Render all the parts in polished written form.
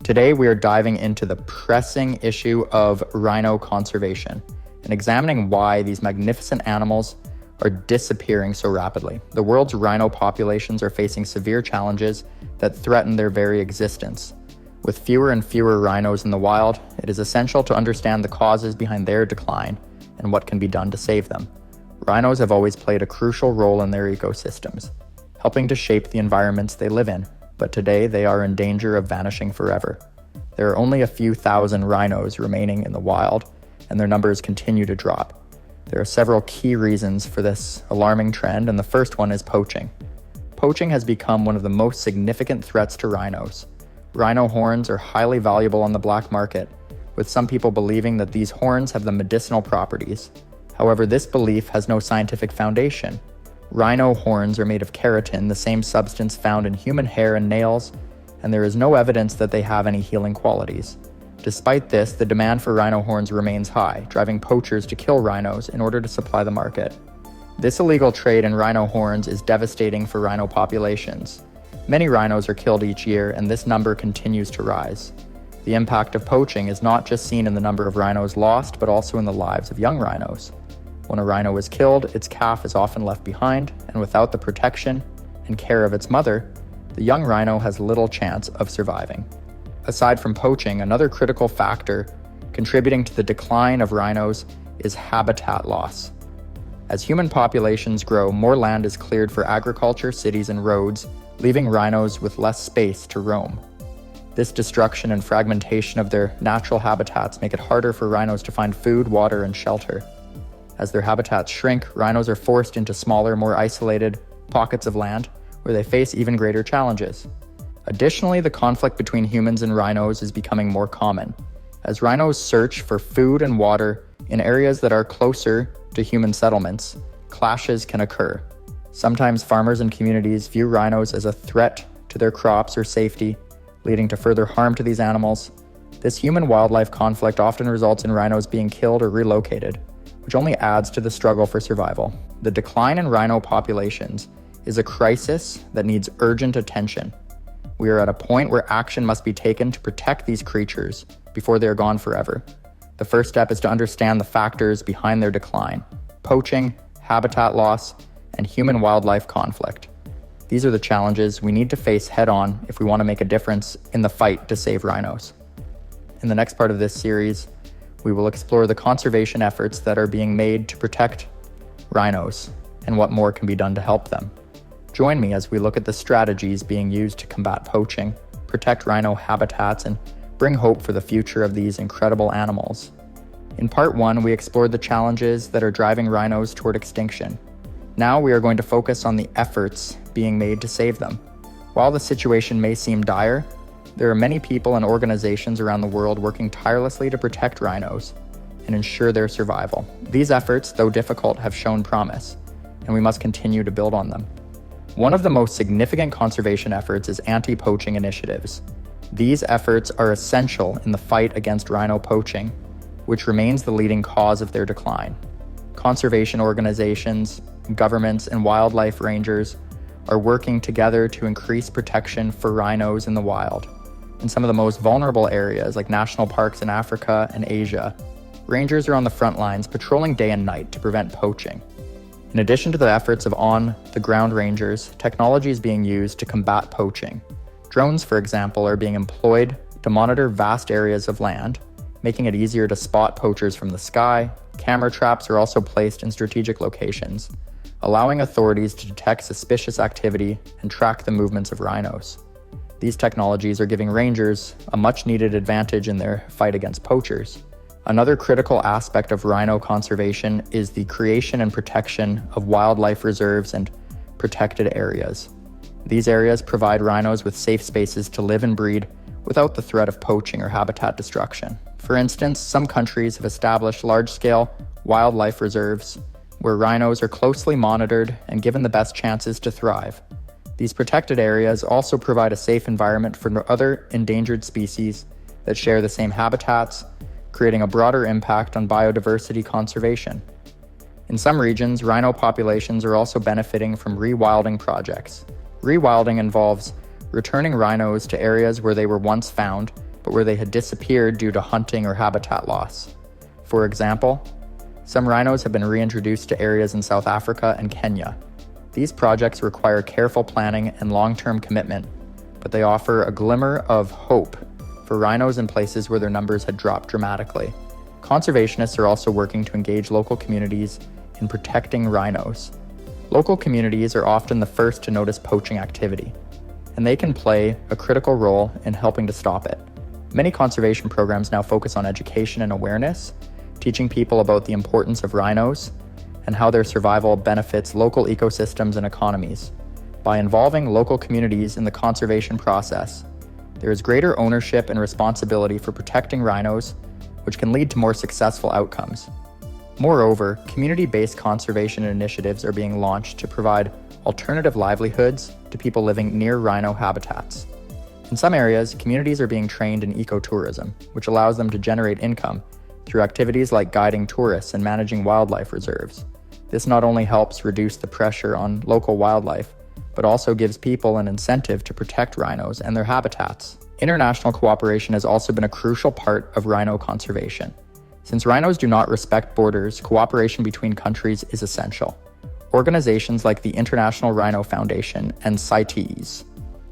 Today, we are diving into the pressing issue of rhino conservation and examining why these magnificent animals are disappearing so rapidly. The world's rhino populations are facing severe challenges that threaten their very existence. With fewer and fewer rhinos in the wild, it is essential to understand the causes behind their decline and what can be done to save them. Rhinos have always played a crucial role in their ecosystems, helping to shape the environments they live in, but today they are in danger of vanishing forever. There are only a few thousand rhinos remaining in the wild, and their numbers continue to drop. There are several key reasons for this alarming trend, and the first one is poaching. Poaching has become one of the most significant threats to rhinos. Rhino horns are highly valuable on the black market, with some people believing that these horns have the medicinal properties. However, this belief has no scientific foundation. Rhino horns are made of keratin, the same substance found in human hair and nails, and there is no evidence that they have any healing qualities. Despite this, the demand for rhino horns remains high, driving poachers to kill rhinos in order to supply the market. This illegal trade in rhino horns is devastating for rhino populations. Many rhinos are killed each year, and this number continues to rise. The impact of poaching is not just seen in the number of rhinos lost, but also in the lives of young rhinos. When a rhino is killed, its calf is often left behind, and without the protection and care of its mother, the young rhino has little chance of surviving. Aside from poaching, another critical factor contributing to the decline of rhinos is habitat loss. As human populations grow, more land is cleared for agriculture, cities, and roads, leaving rhinos with less space to roam. This destruction and fragmentation of their natural habitats make it harder for rhinos to find food, water, and shelter. As their habitats shrink, rhinos are forced into smaller, more isolated pockets of land where they face even greater challenges. Additionally, the conflict between humans and rhinos is becoming more common. As rhinos search for food and water in areas that are closer to human settlements, clashes can occur. Sometimes farmers and communities view rhinos as a threat to their crops or safety, leading to further harm to these animals. This human-wildlife conflict often results in rhinos being killed or relocated, which only adds to the struggle for survival. The decline in rhino populations is a crisis that needs urgent attention. We are at a point where action must be taken to protect these creatures before they are gone forever. The first step is to understand the factors behind their decline: poaching, habitat loss, and human-wildlife conflict. These are the challenges we need to face head-on if we want to make a difference in the fight to save rhinos. In the next part of this series, we will explore the conservation efforts that are being made to protect rhinos and what more can be done to help them. Join me as we look at the strategies being used to combat poaching, protect rhino habitats, and bring hope for the future of these incredible animals. In part 1, we explored the challenges that are driving rhinos toward extinction. Now we are going to focus on the efforts being made to save them. While the situation may seem dire, there are many people and organizations around the world working tirelessly to protect rhinos and ensure their survival. These efforts, though difficult, have shown promise, and we must continue to build on them. One of the most significant conservation efforts is anti-poaching initiatives. These efforts are essential in the fight against rhino poaching, which remains the leading cause of their decline. Conservation organizations, governments, and wildlife rangers are working together to increase protection for rhinos in the wild. In some of the most vulnerable areas, like national parks in Africa and Asia, rangers are on the front lines patrolling day and night to prevent poaching. In addition to the efforts of on-the-ground rangers, technology is being used to combat poaching. Drones, for example, are being employed to monitor vast areas of land, making it easier to spot poachers from the sky. Camera traps are also placed in strategic locations, allowing authorities to detect suspicious activity and track the movements of rhinos. These technologies are giving rangers a much-needed advantage in their fight against poachers. Another critical aspect of rhino conservation is the creation and protection of wildlife reserves and protected areas. These areas provide rhinos with safe spaces to live and breed without the threat of poaching or habitat destruction. For instance, some countries have established large-scale wildlife reserves where rhinos are closely monitored and given the best chances to thrive. These protected areas also provide a safe environment for other endangered species that share the same habitats, creating a broader impact on biodiversity conservation. In some regions, rhino populations are also benefiting from rewilding projects. Rewilding involves returning rhinos to areas where they were once found but where they had disappeared due to hunting or habitat loss. For example, some rhinos have been reintroduced to areas in South Africa and Kenya. These projects require careful planning and long-term commitment, but they offer a glimmer of hope for rhinos in places where their numbers had dropped dramatically. Conservationists are also working to engage local communities in protecting rhinos. Local communities are often the first to notice poaching activity, and they can play a critical role in helping to stop it. Many conservation programs now focus on education and awareness, teaching people about the importance of rhinos and how their survival benefits local ecosystems and economies. By involving local communities in the conservation process, there is greater ownership and responsibility for protecting rhinos, which can lead to more successful outcomes. Moreover, community-based conservation initiatives are being launched to provide alternative livelihoods to people living near rhino habitats. In some areas, communities are being trained in ecotourism, which allows them to generate income through activities like guiding tourists and managing wildlife reserves. This not only helps reduce the pressure on local wildlife, but also gives people an incentive to protect rhinos and their habitats. International cooperation has also been a crucial part of rhino conservation. Since rhinos do not respect borders, cooperation between countries is essential. Organizations like the International Rhino Foundation and CITES,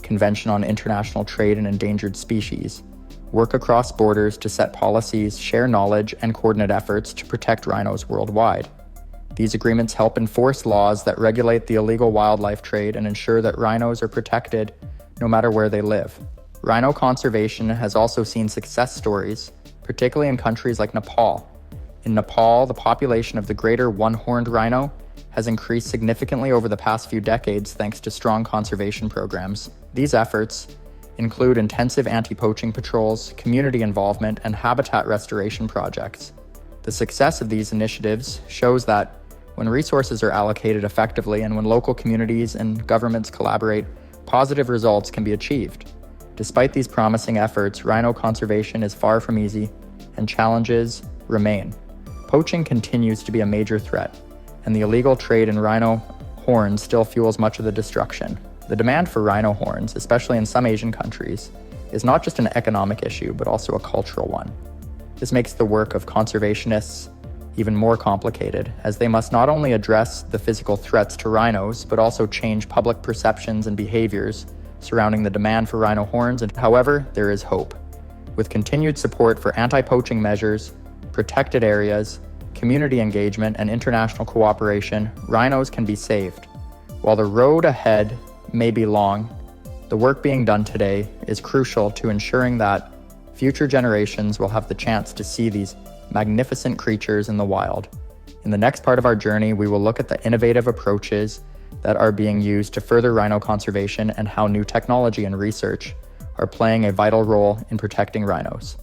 Convention on International Trade in Endangered Species, work across borders to set policies, share knowledge, and coordinate efforts to protect rhinos worldwide. These agreements help enforce laws that regulate the illegal wildlife trade and ensure that rhinos are protected no matter where they live. Rhino conservation has also seen success stories, particularly in countries like Nepal. In Nepal, the population of the greater one-horned rhino has increased significantly over the past few decades thanks to strong conservation programs. These efforts include intensive anti-poaching patrols, community involvement, and habitat restoration projects. The success of these initiatives shows that when resources are allocated effectively and when local communities and governments collaborate, positive results can be achieved. Despite these promising efforts, rhino conservation is far from easy, and challenges remain. Poaching continues to be a major threat, and the illegal trade in rhino horns still fuels much of the destruction. The demand for rhino horns, especially in some Asian countries, is not just an economic issue, but also a cultural one. This makes the work of conservationists even more complicated, as they must not only address the physical threats to rhinos, but also change public perceptions and behaviors surrounding the demand for rhino horns. And however, there is hope. With continued support for anti-poaching measures, protected areas, community engagement, and international cooperation, rhinos can be saved. While the road ahead may be long, the work being done today is crucial to ensuring that future generations will have the chance to see these magnificent creatures in the wild. In the next part of our journey, we will look at the innovative approaches that are being used to further rhino conservation and how new technology and research are playing a vital role in protecting rhinos.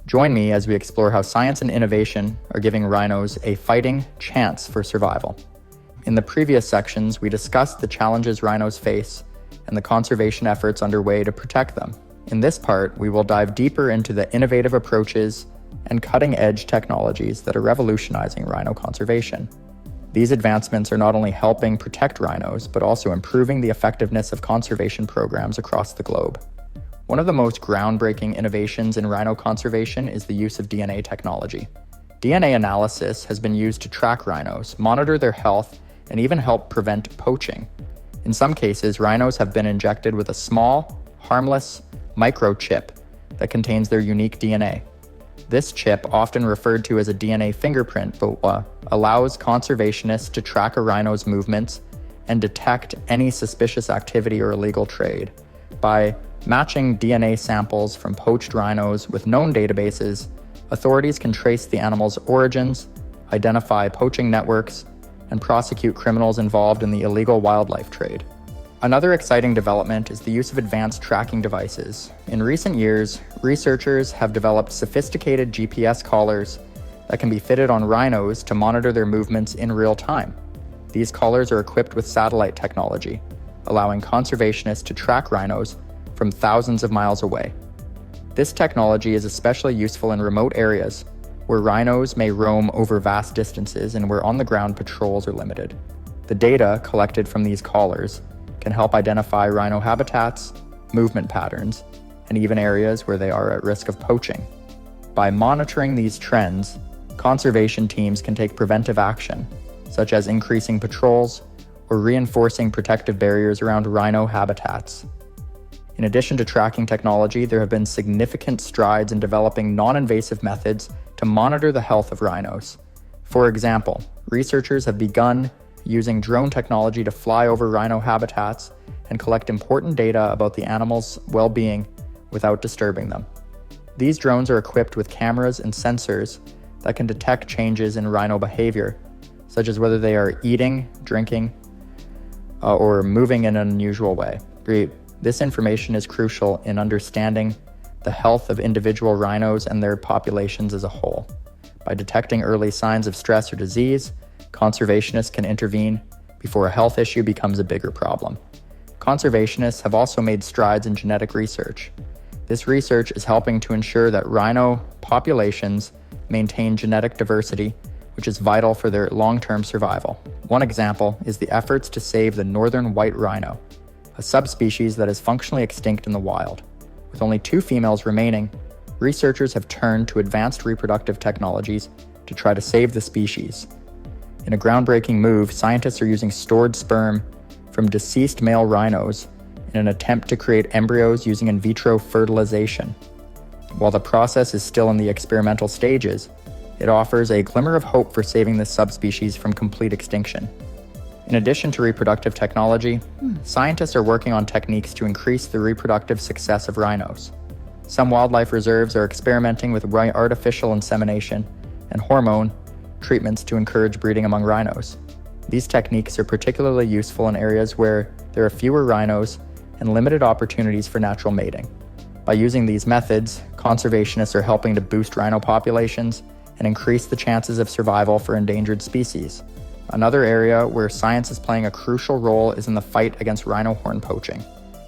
Join me as we explore how science and innovation are giving rhinos a fighting chance for survival. In the previous sections, we discussed the challenges rhinos face and the conservation efforts underway to protect them. In this part, we will dive deeper into the innovative approaches and cutting-edge technologies that are revolutionizing rhino conservation. These advancements are not only helping protect rhinos, but also improving the effectiveness of conservation programs across the globe. One of the most groundbreaking innovations in rhino conservation is the use of DNA technology. DNA analysis has been used to track rhinos, monitor their health, and even help prevent poaching. In some cases, rhinos have been injected with a small, harmless microchip that contains their unique DNA. This chip, often referred to as a DNA fingerprint, allows conservationists to track a rhino's movements and detect any suspicious activity or illegal trade. By matching DNA samples from poached rhinos with known databases, authorities can trace the animal's origins, identify poaching networks, and prosecute criminals involved in the illegal wildlife trade. Another exciting development is the use of advanced tracking devices. In recent years, researchers have developed sophisticated GPS collars that can be fitted on rhinos to monitor their movements in real time. These collars are equipped with satellite technology, allowing conservationists to track rhinos from thousands of miles away. This technology is especially useful in remote areas where rhinos may roam over vast distances and where on-the-ground patrols are limited. The data collected from these collars can help identify rhino habitats, movement patterns, and even areas where they are at risk of poaching. By monitoring these trends, conservation teams can take preventive action, such as increasing patrols or reinforcing protective barriers around rhino habitats. In addition to tracking technology, there have been significant strides in developing non-invasive methods to monitor the health of rhinos. For example, researchers have begun using drone technology to fly over rhino habitats and collect important data about the animals' well-being without disturbing them. These drones are equipped with cameras and sensors that can detect changes in rhino behavior, such as whether they are eating, drinking, or moving in an unusual way. This information is crucial in understanding the health of individual rhinos and their populations as a whole. By detecting early signs of stress or disease, conservationists can intervene before a health issue becomes a bigger problem. Conservationists have also made strides in genetic research. This research is helping to ensure that rhino populations maintain genetic diversity, which is vital for their long-term survival. One example is the efforts to save the northern white rhino, a subspecies that is functionally extinct in the wild. With only 2 females remaining, researchers have turned to advanced reproductive technologies to try to save the species. In a groundbreaking move, scientists are using stored sperm from deceased male rhinos in an attempt to create embryos using in vitro fertilization. While the process is still in the experimental stages, it offers a glimmer of hope for saving this subspecies from complete extinction. In addition to reproductive technology, scientists are working on techniques to increase the reproductive success of rhinos. Some wildlife reserves are experimenting with artificial insemination and hormone treatments to encourage breeding among rhinos. These techniques are particularly useful in areas where there are fewer rhinos and limited opportunities for natural mating. By using these methods, conservationists are helping to boost rhino populations and increase the chances of survival for endangered species. Another area where science is playing a crucial role is in the fight against rhino horn poaching.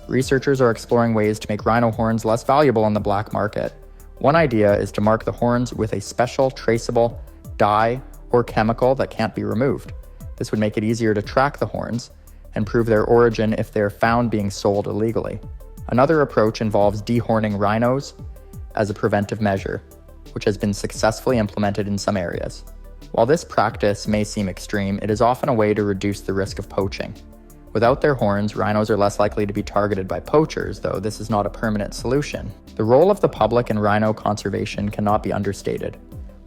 Researchers are exploring ways to make rhino horns less valuable on the black market. One idea is to mark the horns with a special traceable dye or chemical that can't be removed. This would make it easier to track the horns and prove their origin if they are found being sold illegally. Another approach involves dehorning rhinos as a preventive measure, which has been successfully implemented in some areas. While this practice may seem extreme, it is often a way to reduce the risk of poaching. Without their horns, rhinos are less likely to be targeted by poachers, though this is not a permanent solution. The role of the public in rhino conservation cannot be understated.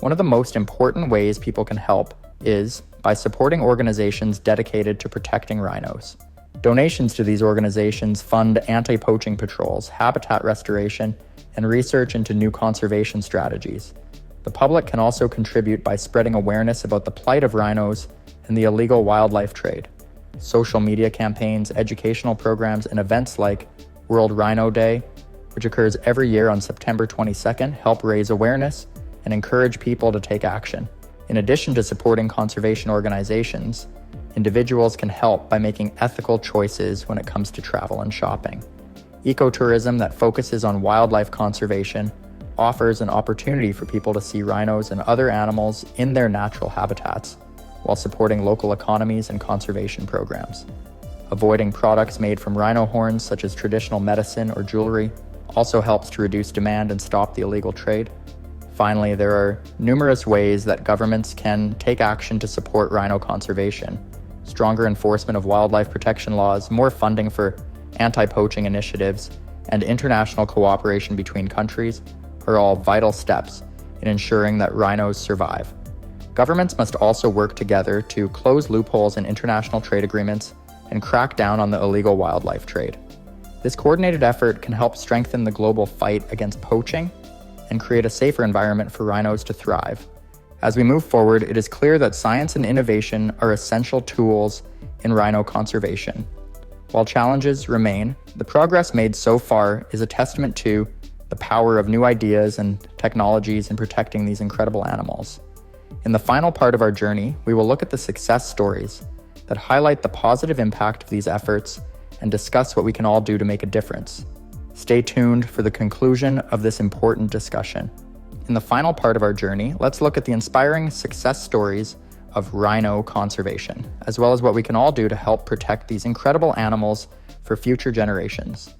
One of the most important ways people can help is by supporting organizations dedicated to protecting rhinos. Donations to these organizations fund anti-poaching patrols, habitat restoration, and research into new conservation strategies. The public can also contribute by spreading awareness about the plight of rhinos and the illegal wildlife trade. Social media campaigns, educational programs, and events like World Rhino Day, which occurs every year on September 22nd, help raise awareness and encourage people to take action. In addition to supporting conservation organizations, individuals can help by making ethical choices when it comes to travel and shopping. Ecotourism that focuses on wildlife conservation offers an opportunity for people to see rhinos and other animals in their natural habitats, while supporting local economies and conservation programs. Avoiding products made from rhino horns, such as traditional medicine or jewelry, also helps to reduce demand and stop the illegal trade. Finally, there are numerous ways that governments can take action to support rhino conservation. Stronger enforcement of wildlife protection laws, more funding for anti-poaching initiatives, and international cooperation between countries are all vital steps in ensuring that rhinos survive. Governments must also work together to close loopholes in international trade agreements and crack down on the illegal wildlife trade. This coordinated effort can help strengthen the global fight against poaching and create a safer environment for rhinos to thrive. As we move forward, it is clear that science and innovation are essential tools in rhino conservation. While challenges remain, the progress made so far is a testament to the power of new ideas and technologies in protecting these incredible animals. In the final part of our journey, we will look at the success stories that highlight the positive impact of these efforts and discuss what we can all do to make a difference. Stay tuned for the conclusion of this important discussion. In the final part of our journey, let's look at the inspiring success stories of rhino conservation, as well as what we can all do to help protect these incredible animals for future generations.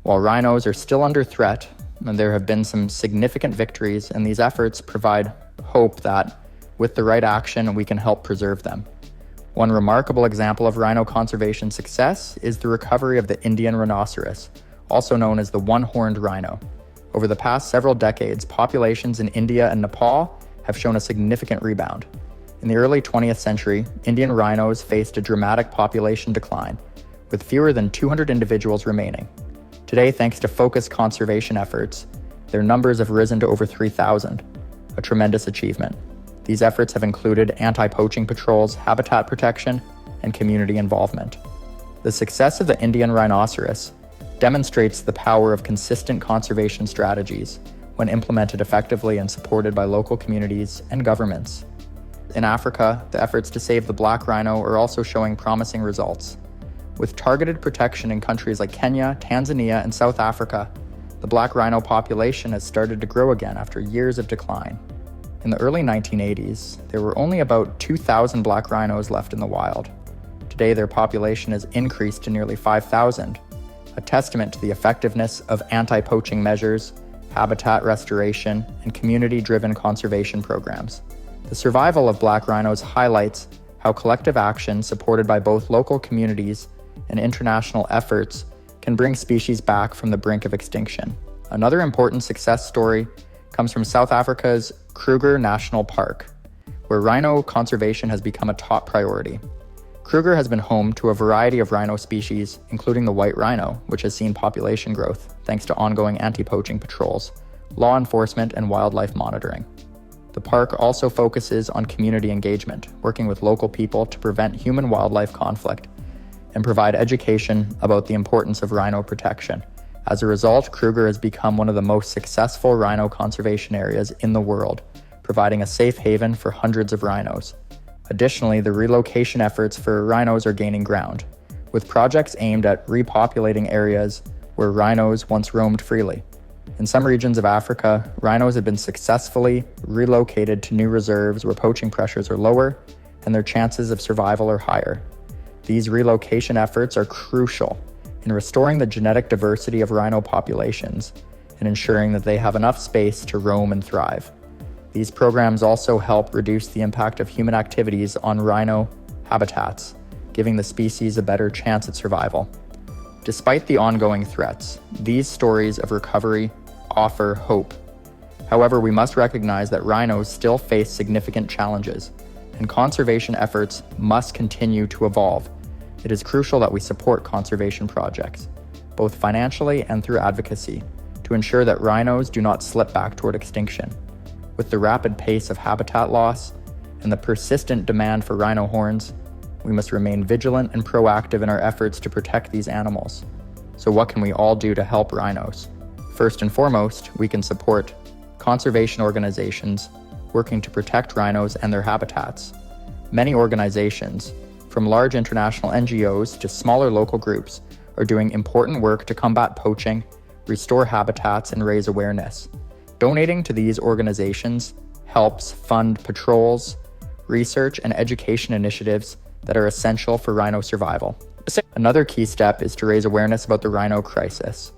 While rhinos are still under threat, and there have been some significant victories, and these efforts provide hope that with the right action, we can help preserve them. One remarkable example of rhino conservation success is the recovery of the Indian rhinoceros, also known as the one-horned rhino. Over the past several decades, populations in India and Nepal have shown a significant rebound. In the early 20th century, Indian rhinos faced a dramatic population decline, with fewer than 200 individuals remaining. Today, thanks to focused conservation efforts, their numbers have risen to over 3,000, a tremendous achievement. These efforts have included anti-poaching patrols, habitat protection, and community involvement. The success of the Indian rhinoceros demonstrates the power of consistent conservation strategies when implemented effectively and supported by local communities and governments. In Africa, the efforts to save the black rhino are also showing promising results. With targeted protection in countries like Kenya, Tanzania, and South Africa, the black rhino population has started to grow again after years of decline. In the early 1980s, there were only about 2,000 black rhinos left in the wild. Today, their population has increased to nearly 5,000, a testament to the effectiveness of anti-poaching measures, habitat restoration, and community-driven conservation programs. The survival of black rhinos highlights how collective action supported by both local communities and international efforts can bring species back from the brink of extinction. Another important success story comes from South Africa's Kruger National Park, where rhino conservation has become a top priority. Kruger has been home to a variety of rhino species, including the white rhino, which has seen population growth thanks to ongoing anti-poaching patrols, law enforcement, and wildlife monitoring. The park also focuses on community engagement, working with local people to prevent human-wildlife conflict and provide education about the importance of rhino protection. As a result, Kruger has become one of the most successful rhino conservation areas in the world, providing a safe haven for hundreds of rhinos. Additionally, the relocation efforts for rhinos are gaining ground, with projects aimed at repopulating areas where rhinos once roamed freely. In some regions of Africa, rhinos have been successfully relocated to new reserves where poaching pressures are lower and their chances of survival are higher. These relocation efforts are crucial in restoring the genetic diversity of rhino populations and ensuring that they have enough space to roam and thrive. These programs also help reduce the impact of human activities on rhino habitats, giving the species a better chance at survival. Despite the ongoing threats, these stories of recovery offer hope. However, we must recognize that rhinos still face significant challenges, and conservation efforts must continue to evolve. It is crucial that we support conservation projects, both financially and through advocacy, to ensure that rhinos do not slip back toward extinction. With the rapid pace of habitat loss and the persistent demand for rhino horns, we must remain vigilant and proactive in our efforts to protect these animals. So what can we all do to help rhinos? First and foremost, we can support conservation organizations working to protect rhinos and their habitats. Many organizations, from large international NGOs to smaller local groups, are doing important work to combat poaching, restore habitats, and raise awareness. Donating to these organizations helps fund patrols, research, and education initiatives that are essential for rhino survival. Another key step is to raise awareness about the rhino crisis.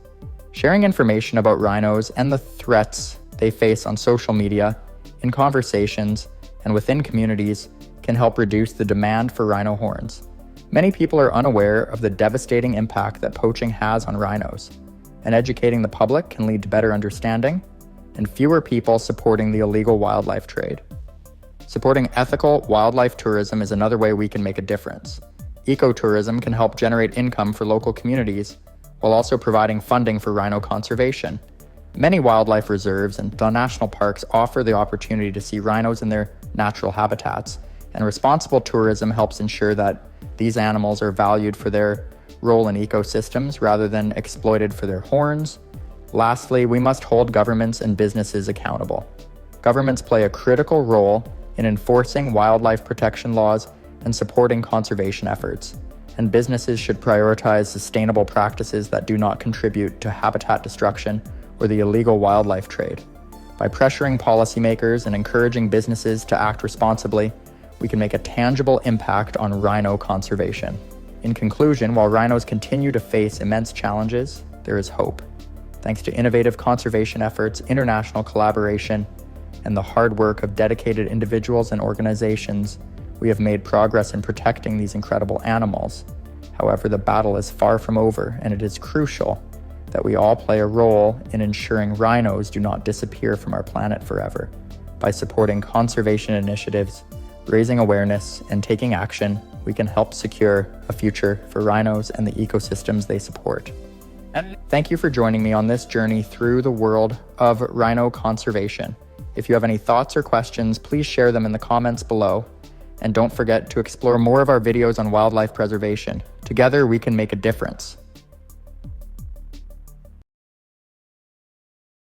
Sharing information about rhinos and the threats they face on social media, in conversations, and within communities can help reduce the demand for rhino horns. Many people are unaware of the devastating impact that poaching has on rhinos, and educating the public can lead to better understanding and fewer people supporting the illegal wildlife trade. Supporting ethical wildlife tourism is another way we can make a difference. Ecotourism can help generate income for local communities while also providing funding for rhino conservation. Many wildlife reserves and national parks offer the opportunity to see rhinos in their natural habitats, and responsible tourism helps ensure that these animals are valued for their role in ecosystems rather than exploited for their horns. Lastly, we must hold governments and businesses accountable. Governments play a critical role in enforcing wildlife protection laws and supporting conservation efforts, and businesses should prioritize sustainable practices that do not contribute to habitat destruction or the illegal wildlife trade. By pressuring policymakers and encouraging businesses to act responsibly, we can make a tangible impact on rhino conservation. In conclusion, while rhinos continue to face immense challenges, there is hope. Thanks to innovative conservation efforts, international collaboration, and the hard work of dedicated individuals and organizations, we have made progress in protecting these incredible animals. However, the battle is far from over, and it is crucial that we all play a role in ensuring rhinos do not disappear from our planet forever. By supporting conservation initiatives, raising awareness, and taking action, we can help secure a future for rhinos and the ecosystems they support. And thank you for joining me on this journey through the world of rhino conservation. If you have any thoughts or questions, please share them in the comments below. And don't forget to explore more of our videos on wildlife preservation. Together, we can make a difference.